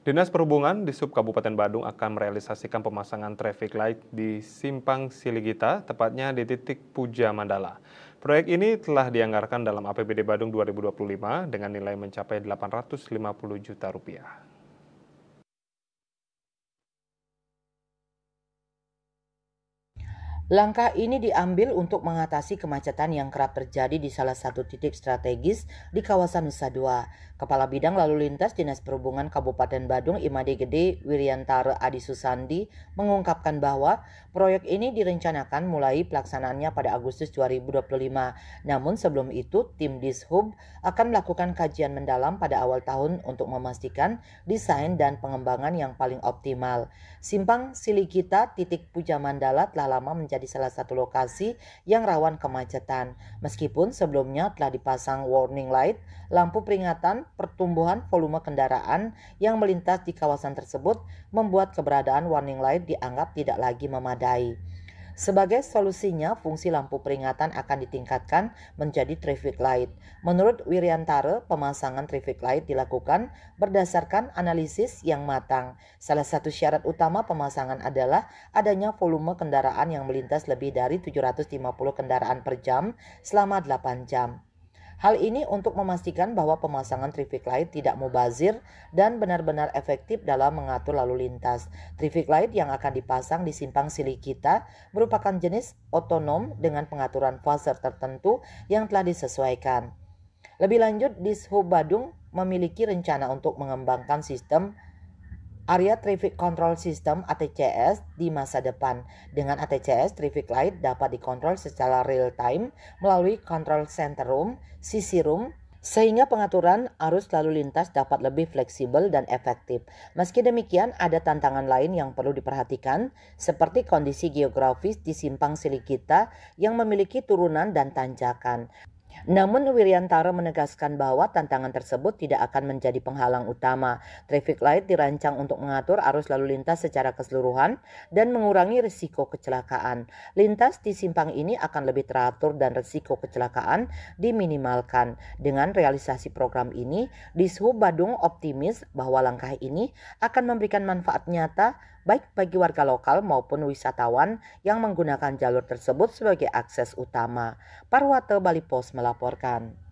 Dinas Perhubungan di Sub Kabupaten Badung akan merealisasikan pemasangan traffic light di Simpang Siligita, tepatnya di titik Puja Mandala. Proyek ini telah dianggarkan dalam APBD Badung 2025 dengan nilai mencapai 850 juta rupiah. Langkah ini diambil untuk mengatasi kemacetan yang kerap terjadi di salah satu titik strategis di kawasan Nusa Dua. Kepala Bidang Lalu Lintas Dinas Perhubungan Kabupaten Badung Imade Gede Wiryantara Adi Susandi mengungkapkan bahwa proyek ini direncanakan mulai pelaksanaannya pada Agustus 2025. Namun sebelum itu, tim Dishub akan melakukan kajian mendalam pada awal tahun untuk memastikan desain dan pengembangan yang paling optimal. Simpang Siligita titik Puja Mandala telah lama menjadi salah satu lokasi yang rawan kemacetan. Meskipun sebelumnya telah dipasang warning light, lampu peringatan pertumbuhan volume kendaraan yang melintas di kawasan tersebut membuat keberadaan warning light dianggap tidak lagi memadai. Sebagai solusinya, fungsi lampu peringatan akan ditingkatkan menjadi traffic light. Menurut Wiryantara, pemasangan traffic light dilakukan berdasarkan analisis yang matang. Salah satu syarat utama pemasangan adalah adanya volume kendaraan yang melintas lebih dari 750 kendaraan per jam selama 8 jam. Hal ini untuk memastikan bahwa pemasangan traffic light tidak mubazir dan benar-benar efektif dalam mengatur lalu lintas. Traffic light yang akan dipasang di Simpang Siligita merupakan jenis otonom dengan pengaturan fase tertentu yang telah disesuaikan. Lebih lanjut, Dishub Badung memiliki rencana untuk mengembangkan sistem Area Traffic Control System (ATCS) di masa depan. Dengan ATCS, traffic light dapat dikontrol secara real time melalui Control Center Room, CC Room, sehingga pengaturan arus lalu lintas dapat lebih fleksibel dan efektif. Meski demikian, ada tantangan lain yang perlu diperhatikan, seperti kondisi geografis di Simpang Siligita yang memiliki turunan dan tanjakan. Namun Wiryantara menegaskan bahwa tantangan tersebut tidak akan menjadi penghalang utama. Traffic light dirancang untuk mengatur arus lalu lintas secara keseluruhan dan mengurangi risiko kecelakaan. Lintas di simpang ini akan lebih teratur dan risiko kecelakaan diminimalkan. Dengan realisasi program ini, Dishub Badung optimis bahwa langkah ini akan memberikan manfaat nyata baik bagi warga lokal maupun wisatawan yang menggunakan jalur tersebut sebagai akses utama. Parwata Bali Pos melaporkan.